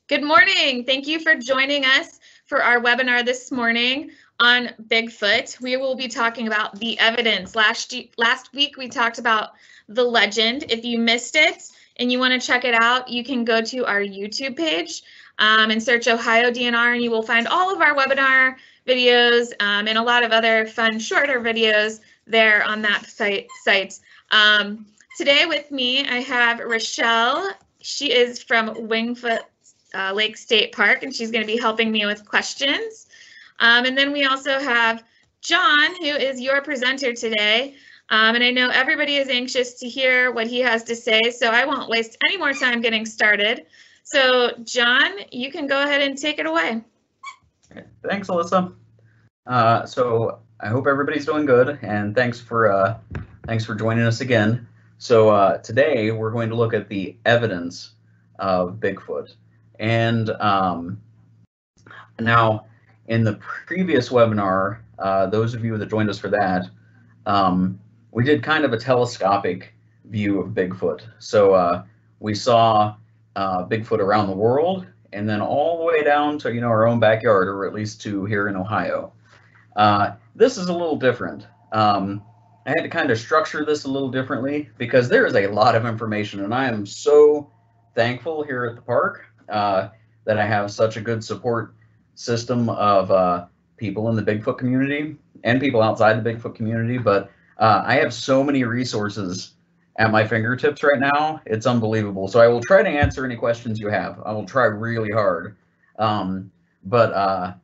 Good morning. Thank you for joining us for our webinar this morning on Bigfoot. We will be talking about the evidence. Last week we talked about the legend. If you missed it and you want to check it out, you can go to our YouTube page and search Ohio DNR, and you will find all of our webinar videos and a lot of other fun shorter videos there on that site. Today with me I have Rochelle. She is from Wingfoot Lake State Park, and she's going to be helping me with questions. And then we also have John, who is your presenter today. And I know everybody is anxious to hear what he has to say, so I won't waste any more time getting started. So John, you can go ahead and take it away. Thanks, Alyssa. So I hope everybody's doing good, and thanks for joining us again. So today we're going to look at the evidence of Bigfoot. And now, in the previous webinar, those of you that joined us for that, we did kind of a telescopic view of Bigfoot. So we saw Bigfoot around the world, and then all the way down to our own backyard, or at least to here in Ohio. This is a little different. I had to kind of structure this a little differently because there is a lot of information, and I am so thankful here at the park that I have such a good support system of people in the Bigfoot community and people outside the Bigfoot community. But I have so many resources at my fingertips right now. It's unbelievable. So I will try to answer any questions you have. I will try really hard. But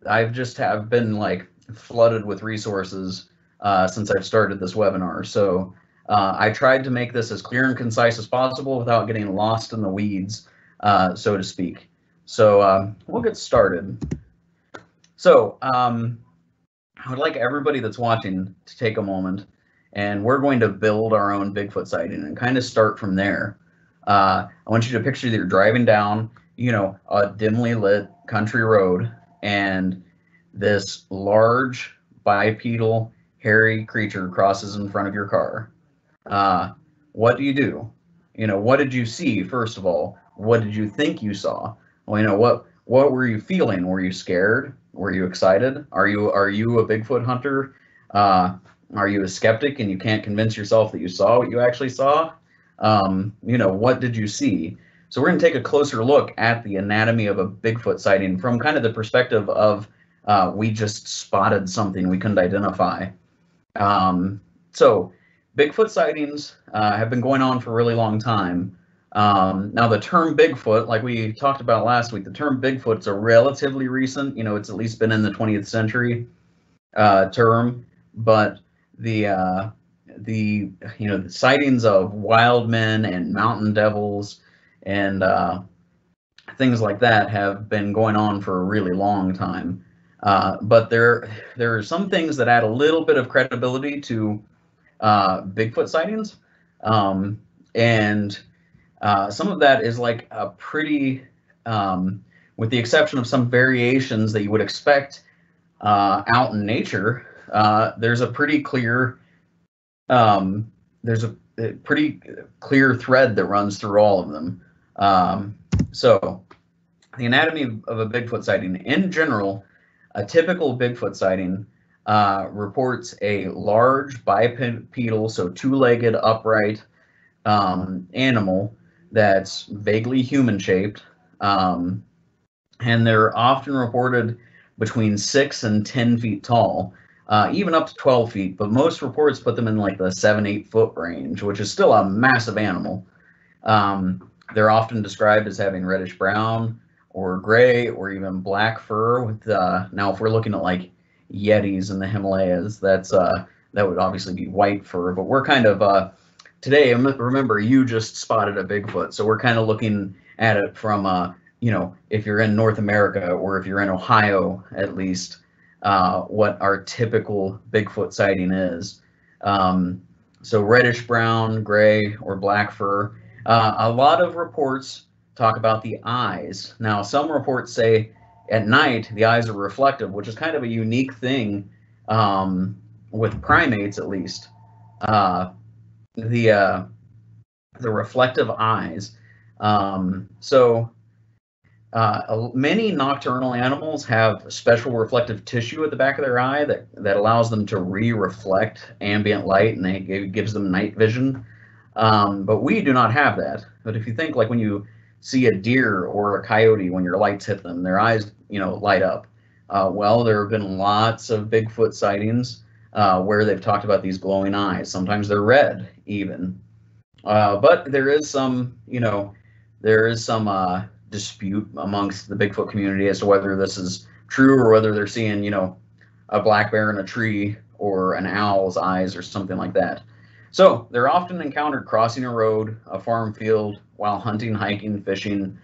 I've just have been like flooded with resources since I've started this webinar. So I tried to make this as clear and concise as possible without getting lost in the weeds, so to speak. So we'll get started. So I would like everybody that's watching to take a moment, and we're going to build our own Bigfoot sighting and kind of start from there. I want you to picture that you're driving down, a dimly lit country road, and this large bipedal hairy creature crosses in front of your car. What do? What did you see, first of all? What did you think you saw? Well, what were you feeling? Were you scared? Were you excited? Are you a Bigfoot hunter? Are you a skeptic and you can't convince yourself that you saw what you actually saw? What did you see? So we're going to take a closer look at the anatomy of a Bigfoot sighting from kind of the perspective of we just spotted something we couldn't identify. So Bigfoot sightings have been going on for a really long time. Now the term Bigfoot, like we talked about last week, the term Bigfoot's a relatively recent, it's at least been in the 20th century term, but the sightings of wild men and mountain devils and things like that have been going on for a really long time. But there are some things that add a little bit of credibility to Bigfoot sightings, and some of that is like a pretty, with the exception of some variations that you would expect out in nature, there's a pretty clear thread that runs through all of them. So the anatomy of a Bigfoot sighting in general, a typical Bigfoot sighting reports a large bipedal, so two-legged upright animal that's vaguely human-shaped, and they're often reported between 6 and 10 feet tall, even up to 12 feet, but most reports put them in like the 7-8 foot range, which is still a massive animal. They're often described as having reddish brown or gray or even black fur with now if we're looking at like Yetis in the Himalayas, that would obviously be white fur, but we're kind of today, remember, you just spotted a Bigfoot, so we're kind of looking at it from if you're in North America or if you're in Ohio at least, what our typical Bigfoot sighting is. So reddish brown, gray, or black fur. A lot of reports talk about the eyes. Now, some reports say at night the eyes are reflective, which is kind of a unique thing with primates, at least. The reflective eyes. So Many nocturnal animals have special reflective tissue at the back of their eye that allows them to reflect ambient light, and it gives them night vision. But we do not have that. But if you think like when you see a deer or a coyote, when your lights hit them, their eyes, light up. Well, there have been lots of Bigfoot sightings where they've talked about these glowing eyes. Sometimes they're red, even. But there is some, dispute amongst the Bigfoot community as to whether this is true or whether they're seeing, a black bear in a tree or an owl's eyes or something like that. So they're often encountered crossing a road, a farm field, while hunting, hiking, fishing,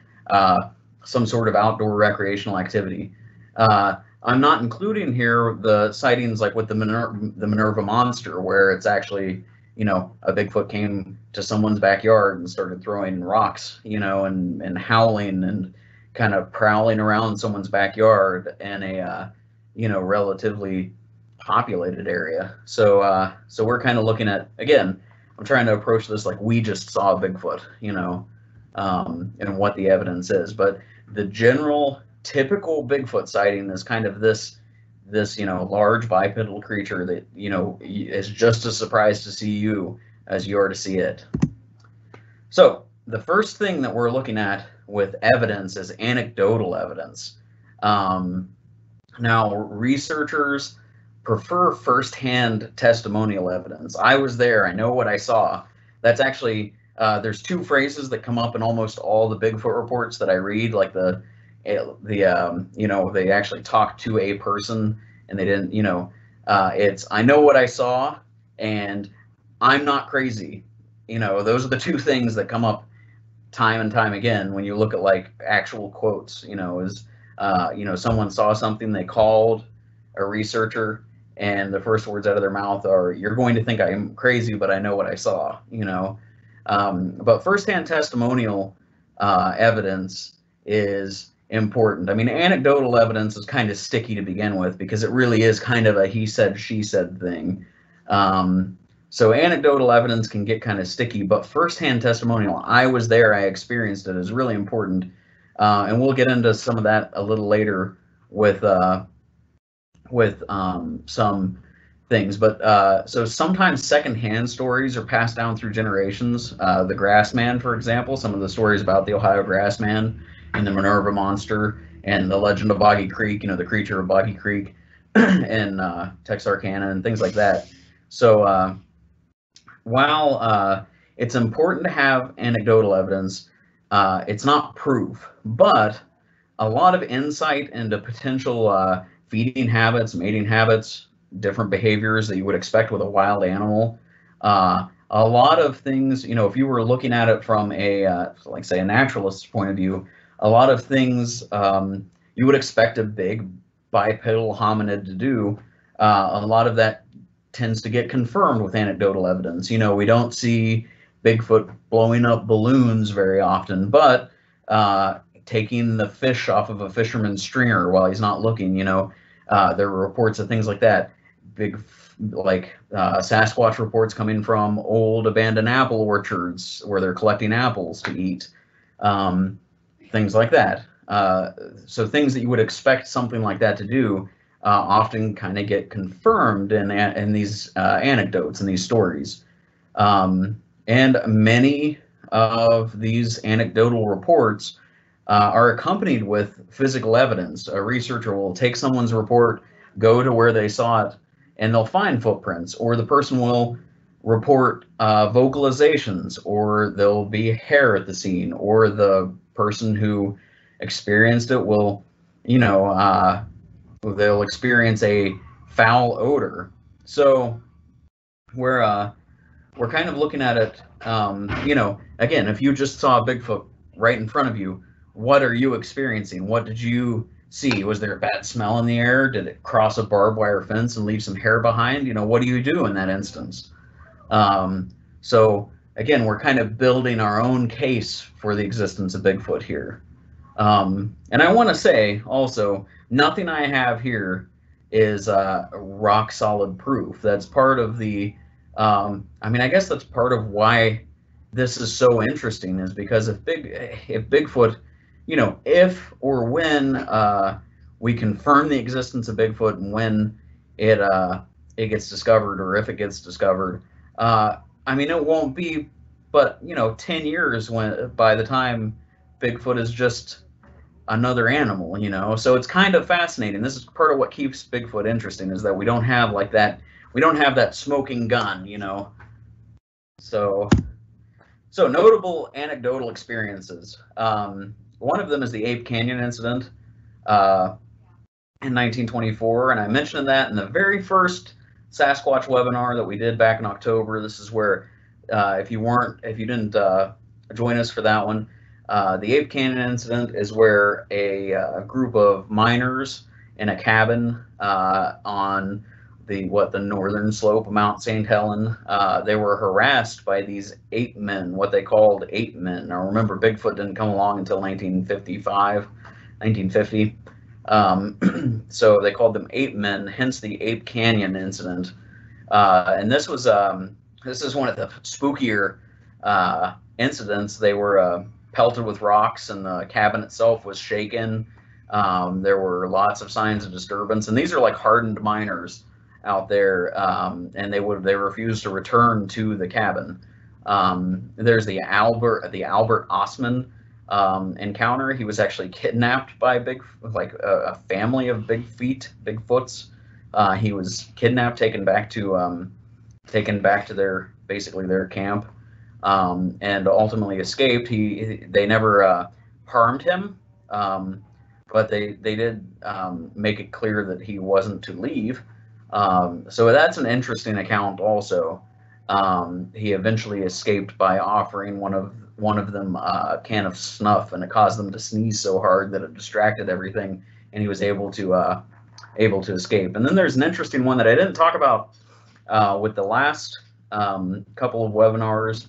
some sort of outdoor recreational activity. I'm not including here the sightings like with the Minerva monster, where it's actually, a Bigfoot came to someone's backyard and started throwing rocks, and howling and kind of prowling around someone's backyard in a, relatively populated area. So we're kind of looking at, again, I'm trying to approach this like we just saw Bigfoot, and what the evidence is. But the general typical Bigfoot sighting is kind of this large bipedal creature that, is just as surprised to see you as you are to see it. So the first thing that we're looking at with evidence is anecdotal evidence. Now, researchers prefer firsthand testimonial evidence. I was there, I know what I saw. That's actually, there's two phrases that come up in almost all the Bigfoot reports that I read, like they actually talked to a person and they didn't, it's, I know what I saw and I'm not crazy. Those are the two things that come up time and time again when you look at like actual quotes, someone saw something, they called a researcher, and the first words out of their mouth are, "You're going to think I'm crazy, but I know what I saw," But firsthand testimonial evidence is important. I mean, anecdotal evidence is kind of sticky to begin with because it really is kind of a he said, she said thing. So anecdotal evidence can get kind of sticky, but firsthand testimonial, I was there, I experienced it, is really important. And we'll get into some of that a little later with some things. But so sometimes secondhand stories are passed down through generations. The Grassman, for example, some of the stories about the Ohio Grassman and the Minerva monster and the legend of Boggy Creek, the creature of Boggy Creek and Texarkana and things like that. So while it's important to have anecdotal evidence, it's not proof, but a lot of insight into potential feeding habits, mating habits, different behaviors that you would expect with a wild animal. A lot of things, if you were looking at it from a, like say, a naturalist's point of view, a lot of things you would expect a big bipedal hominid to do. A lot of that tends to get confirmed with anecdotal evidence. We don't see Bigfoot blowing up balloons very often, but taking the fish off of a fisherman's stringer while he's not looking, there are reports of things like that. Sasquatch reports coming from old abandoned apple orchards where they're collecting apples to eat, things like that. So things that you would expect something like that to do often kind of get confirmed in these anecdotes and these stories. And many of these anecdotal reports are accompanied with physical evidence. A researcher will take someone's report, go to where they saw it, and they'll find footprints, or the person will report vocalizations, or there'll be hair at the scene, or the person who experienced it will, they'll experience a foul odor. So we're kind of looking at it, again, if you just saw a Bigfoot right in front of you, what are you experiencing? What did you see? Was there a bad smell in the air? Did it cross a barbed wire fence and leave some hair behind? What do you do in that instance? So again, we're kind of building our own case for the existence of Bigfoot here. And I want to say also, nothing I have here is rock solid proof. That's part of the, I guess that's part of why this is so interesting, is because if Bigfoot, if or when we confirm the existence of Bigfoot and when it gets discovered, or if it gets discovered, I mean, it won't be but 10 years by the time Bigfoot is just another animal. So it's kind of fascinating. This is part of what keeps Bigfoot interesting, is that we don't have that smoking gun. So notable anecdotal experiences. One of them is the Ape Canyon incident in 1924, and I mentioned that in the very first Sasquatch webinar that we did back in October. This is where, if you didn't join us for that one, the Ape Canyon incident is where a group of miners in a cabin on the northern slope of Mount St. Helen, they were harassed by these ape men, what they called ape men. Now remember, Bigfoot didn't come along until 1950. So they called them ape men, hence the Ape Canyon incident. And this is one of the spookier incidents. They were pelted with rocks, and the cabin itself was shaken. There were lots of signs of disturbance, and these are like hardened miners out there, and they refused to return to the cabin. There's the Albert Osman encounter. He was actually kidnapped by a family of Bigfoots. He was kidnapped, taken back to their camp, and ultimately escaped. They never harmed him, but they did make it clear that he wasn't to leave. So that's an interesting account also. He eventually escaped by offering one of them a can of snuff, and it caused them to sneeze so hard that it distracted everything, and he was able to escape. And then there's an interesting one that I didn't talk about with the last couple of webinars,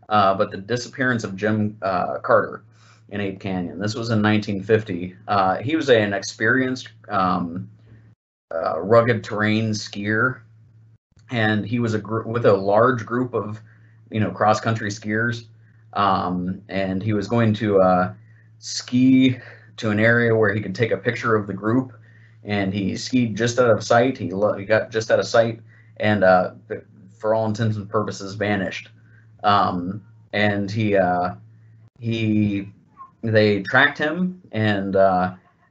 but the disappearance of Jim Carter in Ape Canyon. This was in 1950. He was an experienced rugged terrain skier, and he was with a large group of cross-country skiers, and he was going to ski to an area where he could take a picture of the group, and he skied just out of sight. He got just out of sight, and for all intents and purposes vanished. And they tracked him, and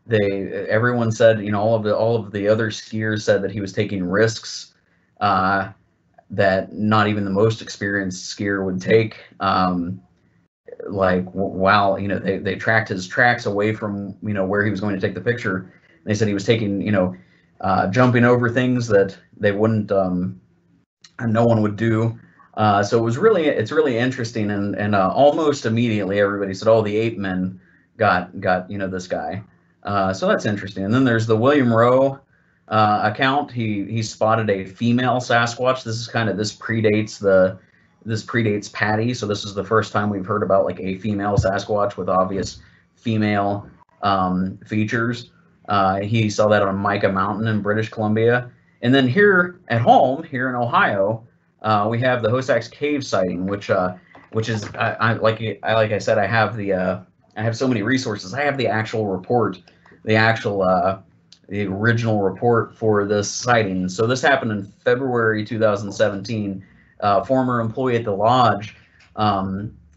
everyone said, all of the other skiers said that he was taking risks that not even the most experienced skier would take. They tracked his tracks away from where he was going to take the picture. They said he was taking jumping over things that they wouldn't no one would do. So it's really interesting, and almost immediately everybody said, oh, the ape men got this guy. So that's interesting. And then there's the William Rowe account. He spotted a female Sasquatch. This predates Patty. So this is the first time we've heard about like a female Sasquatch with obvious female features. He saw that on Mica Mountain in British Columbia. And then here at home, here in Ohio, we have the Hosaks Cave sighting, which is like I said, I have so many resources. I have the actual report, the original report for this sighting. So this happened in February 2017. Former employee at the lodge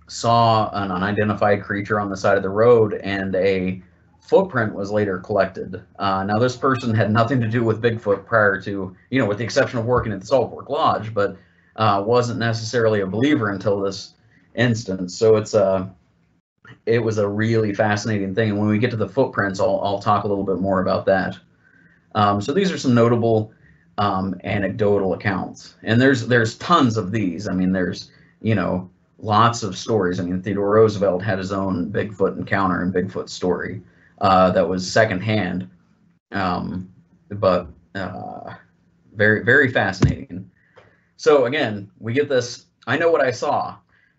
saw an unidentified creature on the side of the road, and a footprint was later collected. Now this person had nothing to do with Bigfoot prior to, with the exception of working at the Salt Fork Lodge, but wasn't necessarily a believer until this instance. So it was a really fascinating thing. And when we get to the footprints, I'll talk a little bit more about that. So these are some notable anecdotal accounts, and there's tons of these. I mean, there's lots of stories. I mean, Theodore Roosevelt had his own Bigfoot encounter and Bigfoot story that was secondhand, but very, very fascinating. So again, we get this, I know what I saw,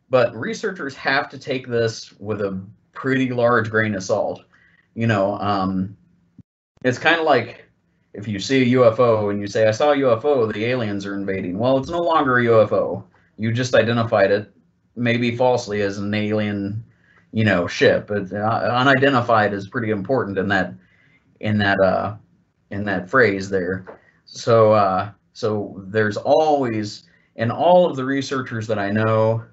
but researchers have to take this with a pretty large grain of salt. It's kind of like if you see a UFO and you say, I saw a UFO, the aliens are invading. Well, it's no longer a UFO. You just identified it, maybe falsely, as an alien, ship. But unidentified is pretty important in that phrase there. So there's always, and all of the researchers that I know,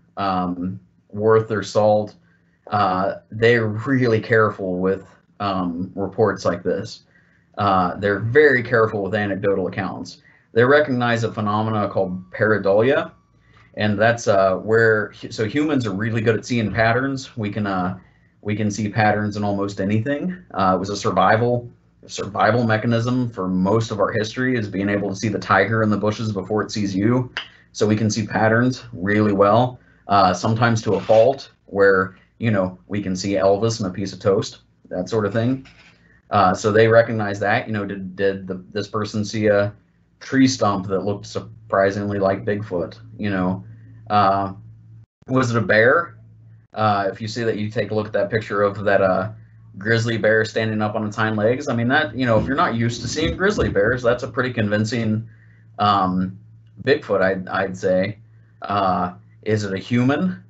worth their salt, they're really careful with reports like this. They're very careful with anecdotal accounts. They recognize a phenomena called pareidolia, and that's so humans are really good at seeing patterns. We can see patterns in almost anything. It was a survival mechanism for most of our history, is being able to see the tiger in the bushes before it sees you. So we can see patterns really well, sometimes to a fault, where we can see Elvis in a piece of toast, that sort of thing. So they recognize that. Did this person see a tree stump that looked surprisingly like Bigfoot? Was it a bear? If you see that, you take a look at that picture of that grizzly bear standing up on its hind legs. I mean, that, if you're not used to seeing grizzly bears, that's a pretty convincing Bigfoot, I'd say. Is it a human?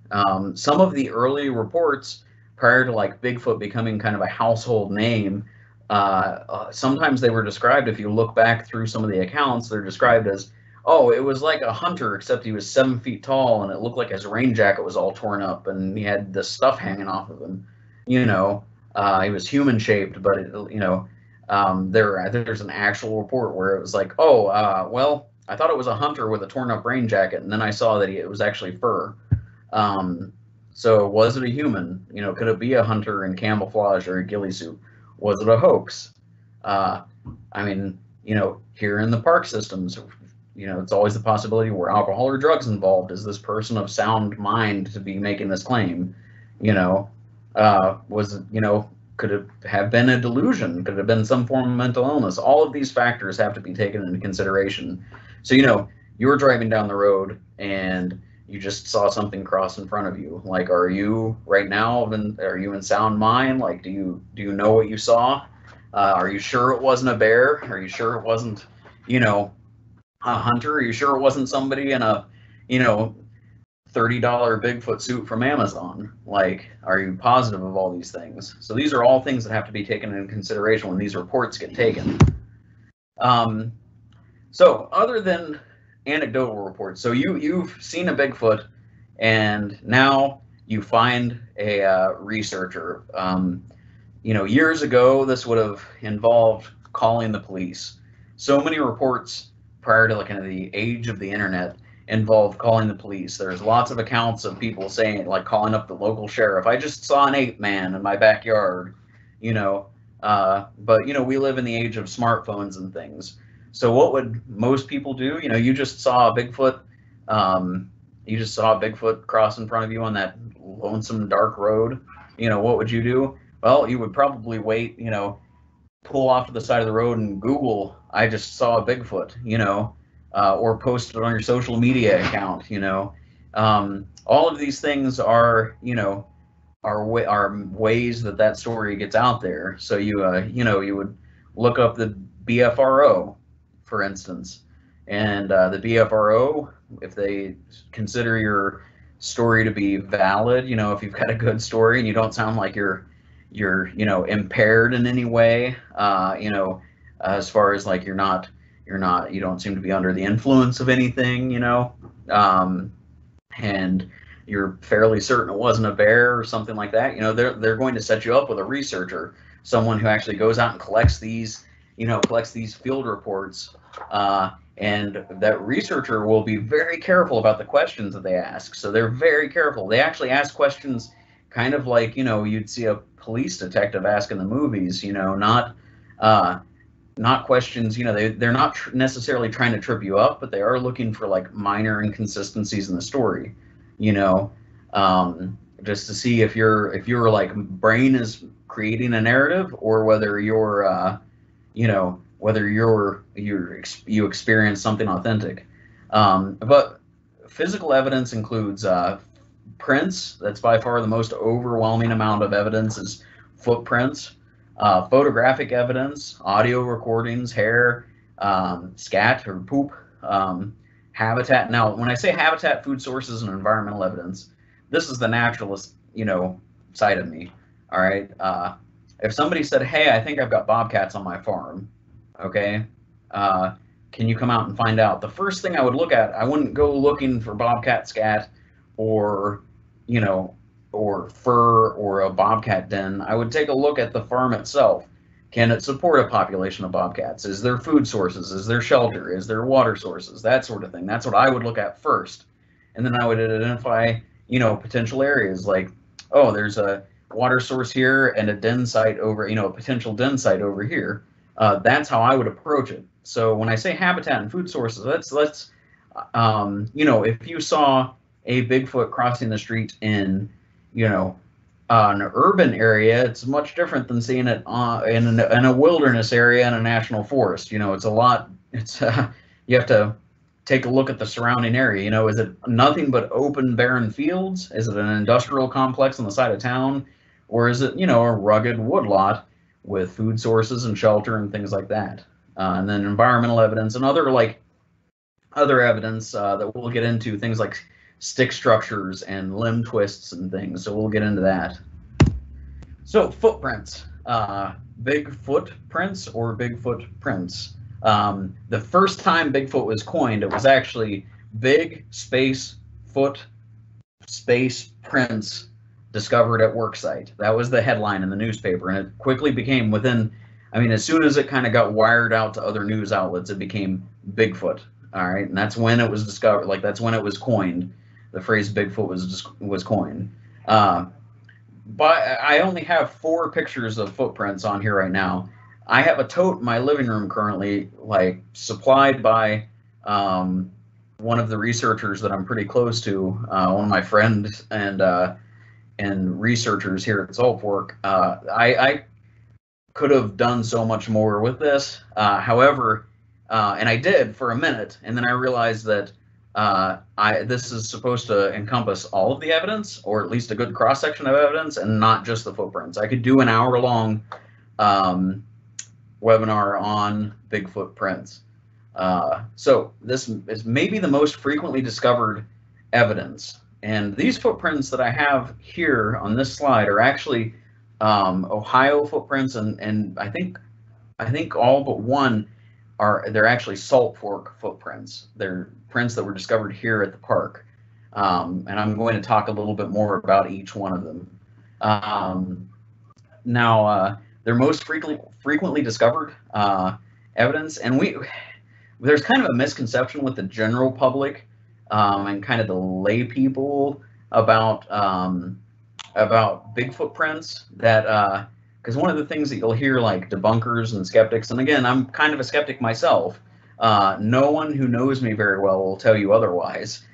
Some of the early reports prior to like Bigfoot becoming kind of a household name, sometimes they were described, if you look back through some of the accounts, they're described as, oh, it was like a hunter, except he was 7 feet tall, and it looked like his rain jacket was all torn up, and he had this stuff hanging off of him. He was human shaped, but there's an actual report where it was like, oh, well, I thought it was a hunter with a torn up rain jacket, and then I saw that it was actually fur. So was it a human? Could it be a hunter in camouflage or a ghillie suit? Was it a hoax? Here in the park systems, it's always the possibility where alcohol or drugs involved. Is this person of sound mind to be making this claim? Could it have been a delusion? Could it have been some form of mental illness? All of these factors have to be taken into consideration. So, you were driving down the road and you just saw something cross in front of you. Like, are you right now, are you in sound mind? Like, do you know what you saw? Are you sure it wasn't a bear? Are you sure it wasn't, a hunter? Are you sure it wasn't somebody in a, $30 Bigfoot suit from Amazon? Like, are you positive of all these things? So these are all things that have to be taken into consideration when these reports get taken. So other than anecdotal reports, so you've seen a Bigfoot, and now you find a researcher. Years ago, this would have involved calling the police. So many reports prior to kind of the age of the internet involved calling the police. There's lots of accounts of people saying, like, calling up the local sheriff. I just saw an ape man in my backyard, but we live in the age of smartphones and things. So what would most people do? You just saw a Bigfoot. You just saw a Bigfoot cross in front of you on that lonesome dark road. What would you do? Well, you would probably wait, pull off to the side of the road and Google, I just saw a Bigfoot, or post it on your social media account. All of these things are, are ways that story gets out there. So you would look up the BFRO, for instance, and the BFRO, if they consider your story to be valid, if you've got a good story and you don't sound like you're impaired in any way, as far as like you don't seem to be under the influence of anything, and you're fairly certain it wasn't a bear or something like that, they're going to set you up with a researcher, someone who actually goes out and collects these field reports, and that researcher will be very careful about the questions that they ask. So they're very careful. They actually ask questions kind of like, you'd see a police detective ask in the movies, not questions, they're not necessarily trying to trip you up, but they are looking for like minor inconsistencies in the story, just to see if your like brain is creating a narrative, or whether you experience something authentic. But physical evidence includes prints. That's by far the most overwhelming amount of evidence is footprints. Photographic evidence, audio recordings, hair, scat or poop, habitat. Now, when I say habitat, food sources, and environmental evidence, this is the naturalist, side of me. All right. If somebody said, "Hey, I think I've got bobcats on my farm," okay, can you come out and find out? The first thing I would look at, I wouldn't go looking for bobcat scat or, you know, or fur or a bobcat den. I would take a look at the farm itself. Can it support a population of bobcats? Is there food sources? Is there shelter? Is there water sources? That sort of thing. That's what I would look at first. And then I would identify, you know, potential areas like, oh, there's a water source here and a den site over, you know, a potential den site over here. That's how I would approach it. So when I say habitat and food sources, let's you know, if you saw a Bigfoot crossing the street in, you know, an urban area, it's much different than seeing it in a wilderness area in a national forest. You know, it's a lot. It's you have to take a look at the surrounding area. You know, is it nothing but open, barren fields? Is it an industrial complex on the side of town, or is it, you know, a rugged woodlot with food sources and shelter and things like that? And then environmental evidence and other evidence that we'll get into, things like stick structures and limb twists and things. So we'll get into that. So footprints, Bigfoot prints or Bigfoot prints. The first time Bigfoot was coined, it was actually Big Space Foot Space Prints discovered at worksite. That was the headline in the newspaper, and it quickly became as soon as it kind of got wired out to other news outlets, it became Bigfoot. All right, and that's when it was discovered. Like, that's when it was coined. The phrase Bigfoot was coined. But I only have 4 pictures of footprints on here right now. I have a tote in my living room currently, like supplied by one of the researchers that I'm pretty close to, one of my friends and researchers here at Saltfork. I could have done so much more with this. However, and I did for a minute, and then I realized that this is supposed to encompass all of the evidence, or at least a good cross-section of evidence, and not just the footprints. I could do an hour-long webinar on Bigfoot prints. So this is maybe the most frequently discovered evidence. And these footprints that I have here on this slide are actually Ohio footprints, and I think all but one they're actually Saltfork footprints. They're prints that were discovered here at the park. And I'm going to talk a little bit more about each one of them. Now, they're most frequently discovered evidence, and there's kind of a misconception with the general public and kind of the lay people about Bigfoot prints, that because one of the things that you'll hear, like debunkers and skeptics, and again, I'm kind of a skeptic myself. No one who knows me very well will tell you otherwise.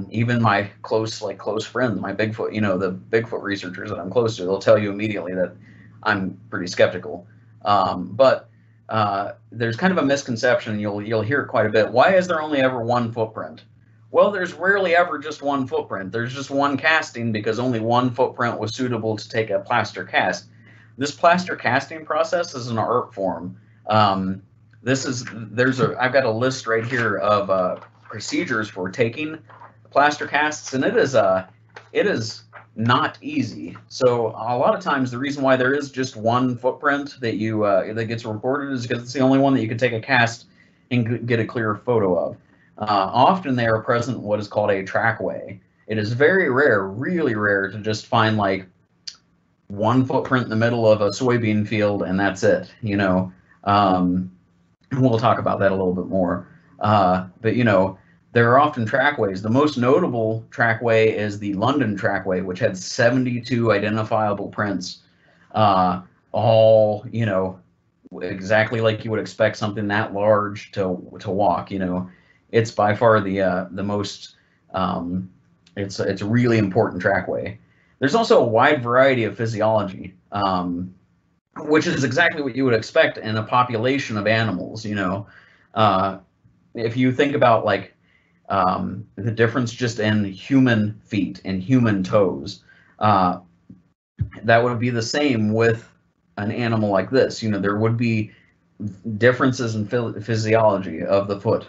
Even my close friends, my Bigfoot, you know, the Bigfoot researchers that I'm close to, they'll tell you immediately that I'm pretty skeptical. But there's kind of a misconception, and you'll hear it quite a bit. Why is there only ever one footprint? Well, there's rarely ever just one footprint. There's just one casting because only one footprint was suitable to take a plaster cast. This plaster casting process is an art form. I've got a list right here of procedures for taking plaster casts, and it is not easy. So a lot of times the reason why there is just one footprint that that gets recorded is because it's the only one that you can take a cast and get a clear photo of. Often they are present what is called a trackway. It is very rare, really rare, to just find like one footprint in the middle of a soybean field and that's it, you know. We'll talk about that a little bit more. But you know, there are often trackways. The most notable trackway is the London trackway, which had 72 identifiable prints, all, you know, exactly like you would expect something that large to walk. You know, it's by far the most it's a really important trackway. There's also a wide variety of physiology, which is exactly what you would expect in a population of animals. You know, if you think about like the difference just in human feet and human toes, that would be the same with an animal like this. You know, there would be differences in physiology of the foot.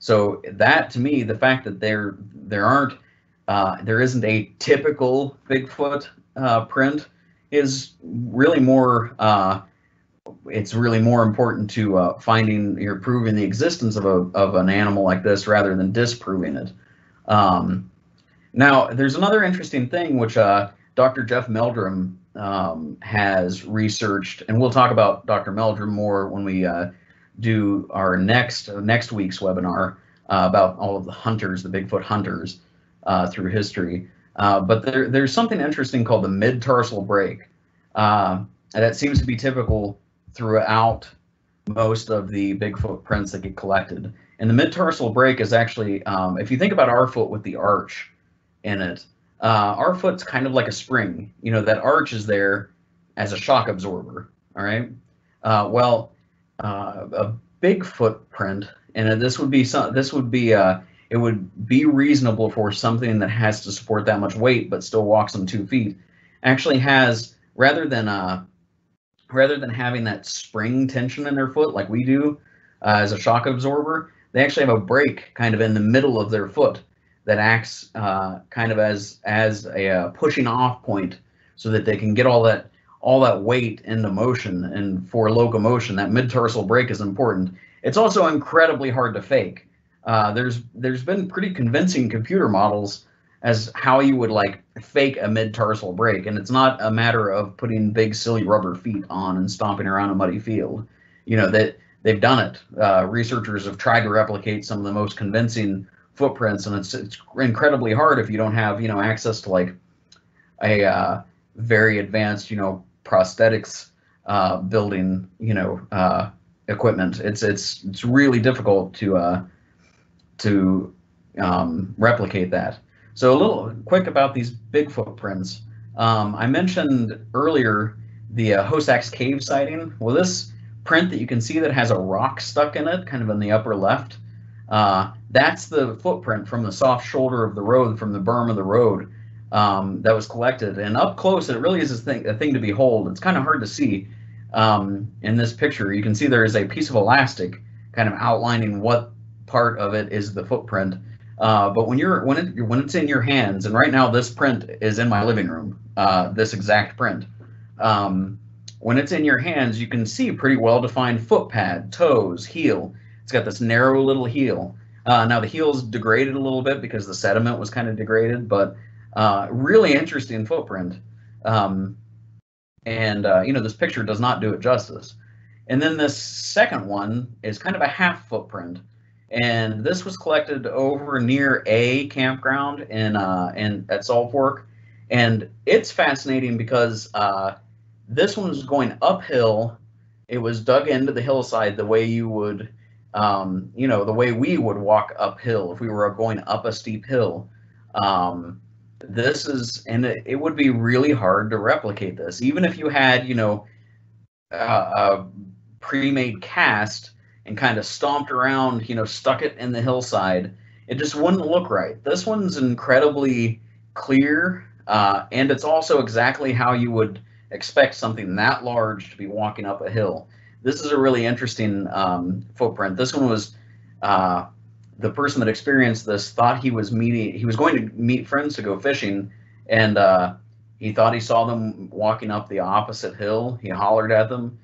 So that, to me, the fact that there aren't there isn't a typical Bigfoot print, is really more. It's really more important to proving the existence of an animal like this rather than disproving it. Now, there's another interesting thing which Dr. Jeff Meldrum has researched, and we'll talk about Dr. Meldrum more when we do our next week's webinar about all of the hunters, the Bigfoot hunters through history. But there's something interesting called the mid-tarsal break that seems to be typical throughout most of the Bigfoot prints that get collected. And the mid-tarsal break is actually, if you think about our foot with the arch in it, our foot's kind of like a spring. You know, that arch is there as a shock absorber, all right? A Bigfoot print, and this would be it would be reasonable for something that has to support that much weight but still walks on 2 feet, actually has, rather than having that spring tension in their foot like we do as a shock absorber, they actually have a break kind of in the middle of their foot that acts kind of as a pushing off point so that they can get all that weight into motion. And for locomotion, that mid-tarsal break is important. It's also incredibly hard to fake. There's been pretty convincing computer models as how you would like fake a mid-tarsal break, and it's not a matter of putting big silly rubber feet on and stomping around a muddy field. You know, that they've done it. Researchers have tried to replicate some of the most convincing footprints, and it's incredibly hard if you don't have, you know, access to like a very advanced, you know, prosthetics building, you know, equipment. It's really difficult to replicate that. So a little quick about these Bigfoot prints. I mentioned earlier the Hosak's Cave sighting. Well, this print that you can see that has a rock stuck in it, kind of in the upper left, that's the footprint from the soft shoulder of the road, from the berm of the road that was collected. And up close, it really is a thing to behold. It's kind of hard to see in this picture. You can see there is a piece of elastic kind of outlining what part of it is the footprint. But when it's in your hands, and right now this print is in my living room, this exact print. When it's in your hands, you can see pretty well-defined foot pad, toes, heel. It's got this narrow little heel. Now the heel's degraded a little bit because the sediment was kind of degraded, but really interesting footprint. You know, this picture does not do it justice. And then this second one is kind of a half footprint. And this was collected over near a campground at Salt Fork, and it's fascinating because this one was going uphill. It was dug into the hillside the way you would, you know, the way we would walk uphill if we were going up a steep hill. This is, and it would be really hard to replicate this, even if you had, you know, a pre-made cast and kind of stomped around, you know, stuck it in the hillside, it just wouldn't look right. This one's incredibly clear, and it's also exactly how you would expect something that large to be walking up a hill. This is a really interesting footprint. This one was, the person that experienced this thought he was going to meet friends to go fishing, and he thought he saw them walking up the opposite hill. He hollered at them.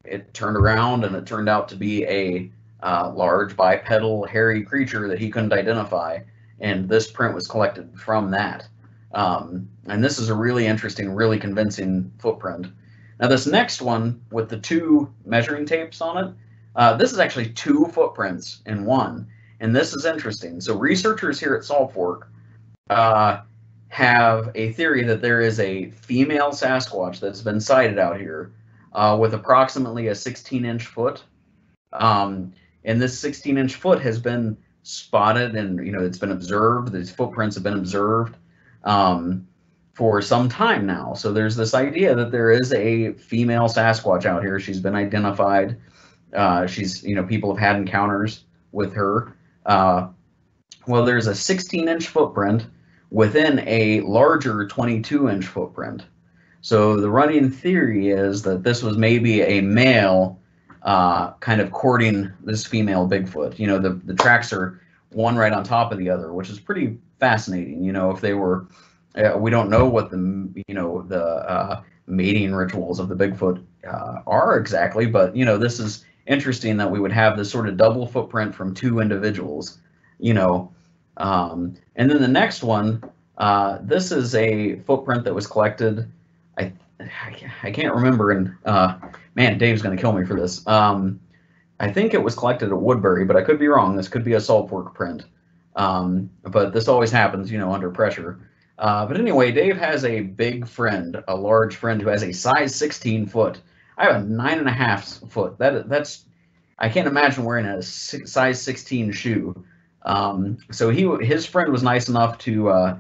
It turned around, and it turned out to be a large bipedal hairy creature that he couldn't identify, and this print was collected from that. And this is a really interesting, really convincing footprint. Now this next one with the 2 measuring tapes on it, this is actually 2 footprints in one, and this is interesting. So researchers here at Salt Fork have a theory that there is a female Sasquatch that's been sighted out here with approximately a 16-inch foot. And this 16-inch foot has been spotted, and you know, it's been observed. These footprints have been observed for some time now. So there's this idea that there is a female Sasquatch out here. She's been identified. She's, you know, people have had encounters with her. Well, there's a 16-inch footprint within a larger 22-inch footprint. So the running theory is that this was maybe a male kind of courting this female Bigfoot. You know, the tracks are one right on top of the other, which is pretty fascinating. You know, if they were, we don't know what the, you know, the mating rituals of the Bigfoot are exactly, but, you know, this is interesting that we would have this sort of double footprint from two individuals, you know. And then the next one, this is a footprint that was collected, I can't remember, and man, Dave's going to kill me for this. I think it was collected at Woodbury, but I could be wrong. This could be a Saltport print. But this always happens, you know, under pressure. But anyway, Dave has a big friend, a large friend who has a size 16 foot. I have a 9.5 foot. That's, I can't imagine wearing a size 16 shoe. So his friend was nice enough to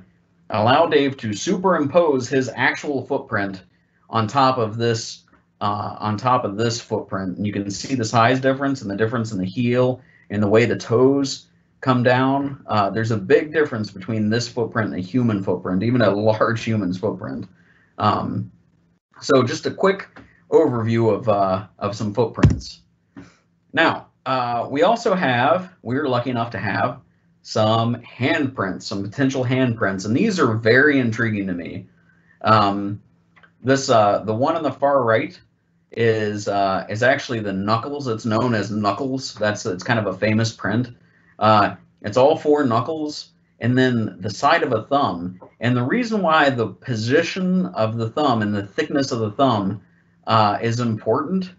allow Dave to superimpose his actual footprint on top of this footprint. And you can see the size difference and the difference in the heel and the way the toes come down. There's a big difference between this footprint and a human footprint, even a large human's footprint. So just a quick overview of some footprints. Now, we were lucky enough to have some handprints, some potential handprints, and these are very intriguing to me. The one on the far right is actually the knuckles. It's known as knuckles. It's kind of a famous print. It's all four knuckles and then the side of a thumb. And the reason why the position of the thumb and the thickness of the thumb is important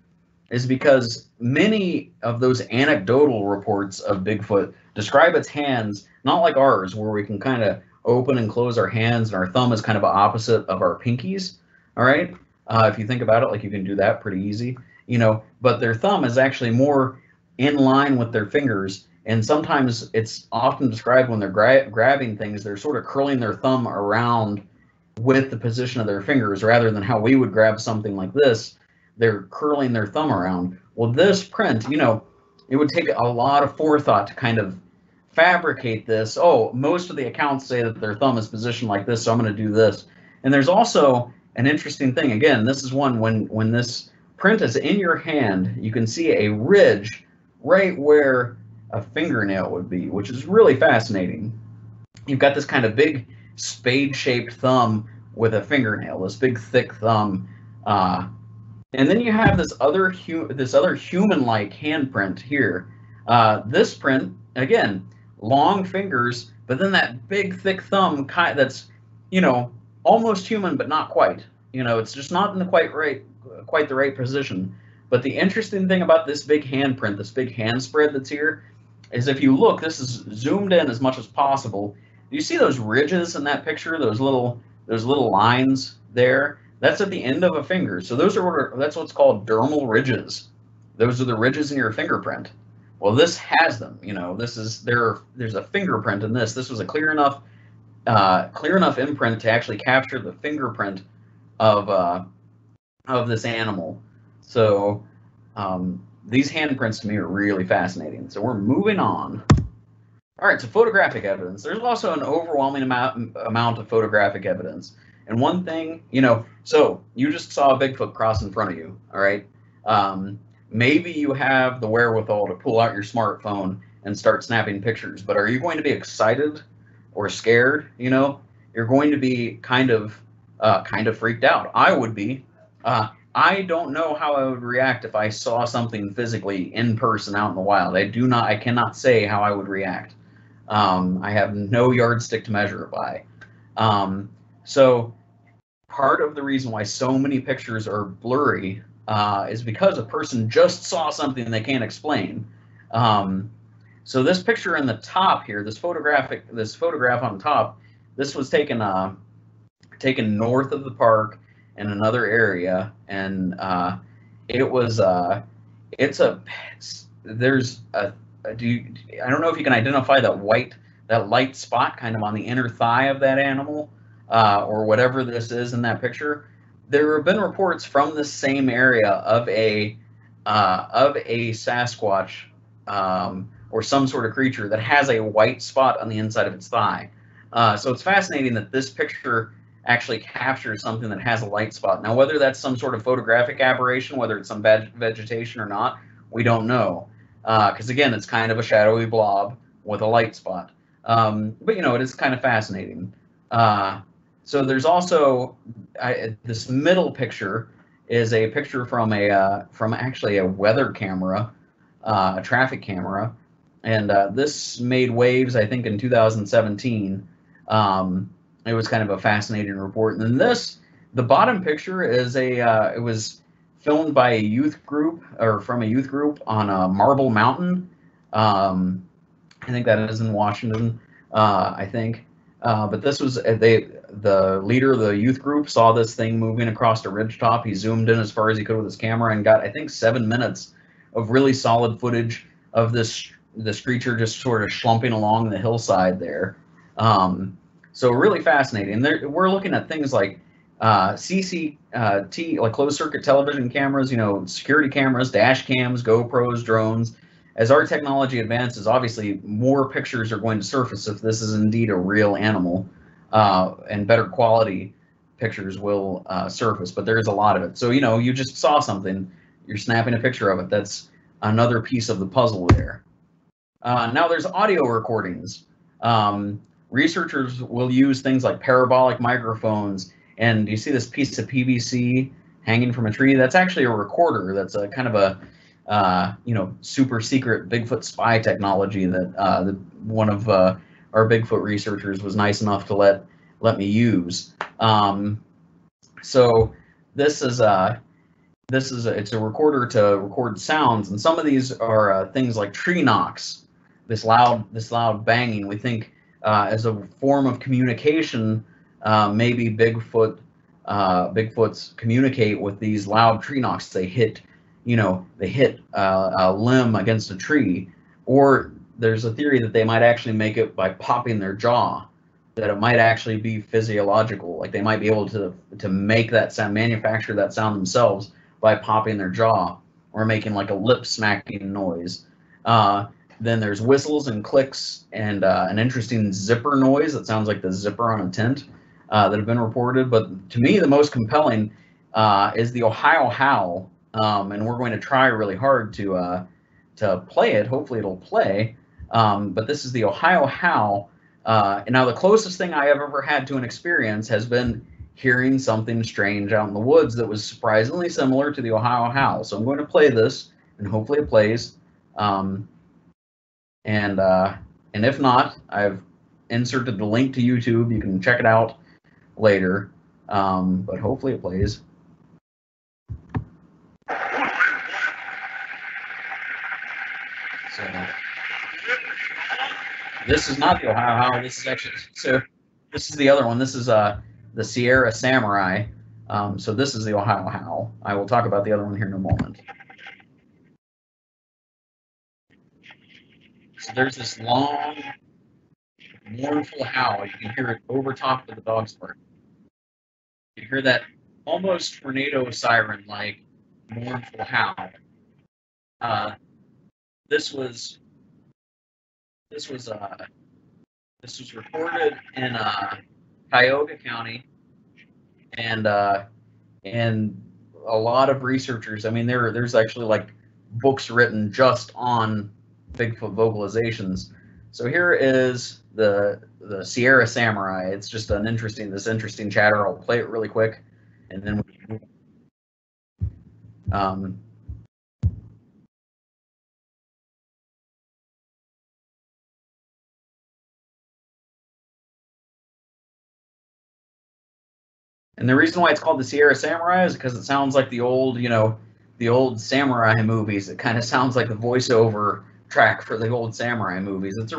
is because many of those anecdotal reports of Bigfoot describe its hands not like ours, where we can kind of open and close our hands and our thumb is kind of opposite of our pinkies. All right. If you think about it, like, you can do that pretty easy, you know, but their thumb is actually more in line with their fingers. And sometimes it's often described when they're grabbing things, they're sort of curling their thumb around with the position of their fingers rather than how we would grab something like this. They're curling their thumb around. Well, this print, you know, it would take a lot of forethought to kind of fabricate this. Oh, most of the accounts say that their thumb is positioned like this, so I'm going to do this. And there's also an interesting thing. Again, this is one when this print is in your hand, you can see a ridge right where a fingernail would be, which is really fascinating. You've got this kind of big spade-shaped thumb with a fingernail, this big thick thumb, and then you have this other human-like handprint here. This print, again, long fingers, but then that big thick thumb that's, you know, almost human but not quite. You know, it's just not in the quite the right position. But the interesting thing about this big handprint, this big hand spread that's here, is if you look, this is zoomed in as much as possible. Do you see those ridges in that picture? Those little lines there? That's at the end of a finger. So that's what's called dermal ridges. Those are the ridges in your fingerprint. Well, this has them. You know, there's a fingerprint in this. This was a clear enough imprint to actually capture the fingerprint of this animal. So these handprints to me are really fascinating. So we're moving on. All right, so photographic evidence. There's also an overwhelming amount of photographic evidence. And one thing, you know, so you just saw a Bigfoot cross in front of you, all right? Maybe you have the wherewithal to pull out your smartphone and start snapping pictures, but are you going to be excited or scared? You know, you're going to be kind of freaked out. I would be. I don't know how I would react if I saw something physically in person out in the wild. I cannot say how I would react. I have no yardstick to measure it by. So part of the reason why so many pictures are blurry is because a person just saw something they can't explain. So this picture in the top here, this photograph on top, this was taken north of the park in another area, and I don't know if you can identify that light spot kind of on the inner thigh of that animal, or whatever this is in that picture. There have been reports from the same area of a Sasquatch or some sort of creature that has a white spot on the inside of its thigh. So it's fascinating that this picture actually captures something that has a light spot. Now, whether that's some sort of photographic aberration, whether it's some vegetation or not, we don't know. Because again, it's kind of a shadowy blob with a light spot. But you know, it is kind of fascinating. So there's also this middle picture is a picture from actually a weather camera, a traffic camera, and this made waves, I think, in 2017. It was kind of a fascinating report. And then the bottom picture is it was filmed by a youth group, or from a youth group on Marble Mountain. I think that is in Washington, I think. But this was, the leader of the youth group saw this thing moving across a ridgetop. He zoomed in as far as he could with his camera and got, I think, 7 minutes of really solid footage of this creature just sort of schlumping along the hillside there. So really fascinating. We're looking at things like CCT, like closed circuit television cameras, you know, security cameras, dash cams, GoPros, drones. As our technology advances, obviously more pictures are going to surface if this is indeed a real animal, and better quality pictures will surface, but there is a lot of it. So, you know, you just saw something, you're snapping a picture of it. That's another piece of the puzzle there. Now there's audio recordings. Researchers will use things like parabolic microphones, and you see this piece of PVC hanging from a tree. That's actually a recorder. That's a kind of a you know, super secret Bigfoot spy technology that one of our Bigfoot researchers was nice enough to let me use. So this is it's a recorder to record sounds, and some of these are things like tree knocks, this loud banging. We think as a form of communication, maybe Bigfoot's communicate with these loud tree knocks. They hit a limb against a tree, or there's a theory that they might actually make it by popping their jaw, that it might actually be physiological, like they might be able to make that sound, manufacture that sound themselves by popping their jaw, or making like a lip smacking noise. Then there's whistles and clicks, and an interesting zipper noise that sounds like the zipper on a tent that have been reported. But to me, the most compelling is the Ohio howl. And we're going to try really hard to play it. Hopefully it'll play. But this is the Ohio howl. And now the closest thing I have ever had to an experience has been hearing something strange out in the woods that was surprisingly similar to the Ohio howl. So I'm going to play this, and hopefully it plays. And if not, I've inserted the link to YouTube. You can check it out later. But hopefully it plays. So this is not the Ohio howl. This is actually, so this is the other one. This is the Sierra Samurai. So this is the Ohio howl. I will talk about the other one here in a moment. So there's this long, mournful howl. You can hear it over top of the dog's bark. You hear that almost tornado siren-like mournful howl. This was recorded in Cuyahoga County, and a lot of researchers. I mean, there's actually like books written just on Bigfoot vocalizations. So here is the Sierra Samurai. It's just this interesting chatter. I'll play it really quick, and then we can move on. And the reason why it's called the Sierra Samurai is because it sounds like the old samurai movies. It kind of sounds like the voiceover track for the old samurai movies. They're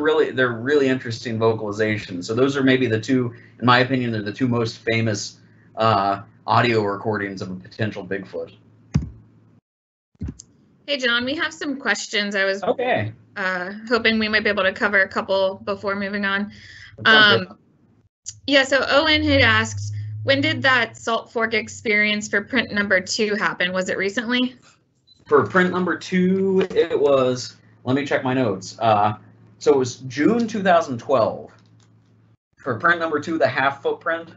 really interesting vocalizations. So those are maybe the two, in my opinion, they're the two most famous audio recordings of a potential Bigfoot. Hey, John, we have some questions. I was okay. Hoping we might be able to cover a couple before moving on. Yeah, so Owen had asked, when did that Salt Fork experience for print number 2 happen? Was it recently? For print number 2, it was, let me check my notes. So it was June 2012. For print number 2, the half footprint.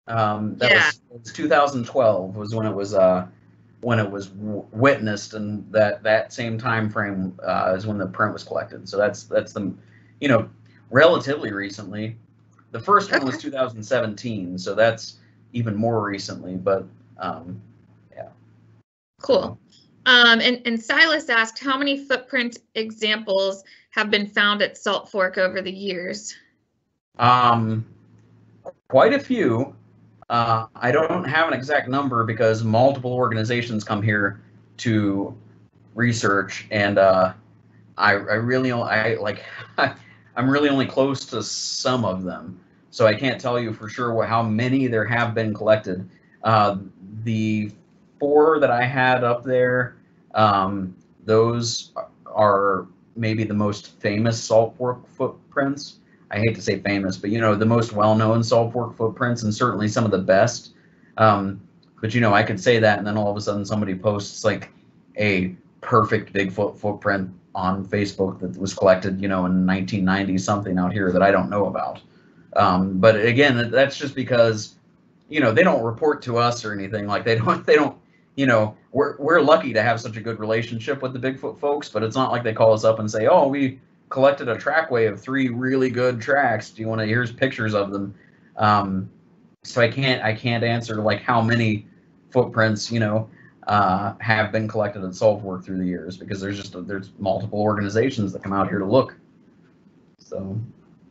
That was 2012 was when it was when it was witnessed, and that same time frame is when the print was collected. So that's the, relatively recently. The first one was 2017, so that's even more recently. But yeah. Cool. And Silas asked, how many footprint examples have been found at Salt Fork over the years? Quite a few. I don't have an exact number because multiple organizations come here to research, and I'm really only close to some of them, so I can't tell you for sure how many there have been collected. The 4 that I had up there, those are maybe the most famous Salt Fork footprints. I hate to say famous, but the most well-known Salt Fork footprints, and certainly some of the best. But I could say that, and then all of a sudden somebody posts like a perfect Bigfoot footprint on Facebook that was collected, in 1990 something out here that I don't know about. But again, that's just because, they don't report to us or anything. Like they don't. We're lucky to have such a good relationship with the Bigfoot folks, but it's not like they call us up and say, "Oh, we collected a trackway of 3 really good tracks. Do you want to? Here's pictures of them." So I can't answer like how many footprints have been collected at Salt Fork through the years, because there's multiple organizations that come out here to look. So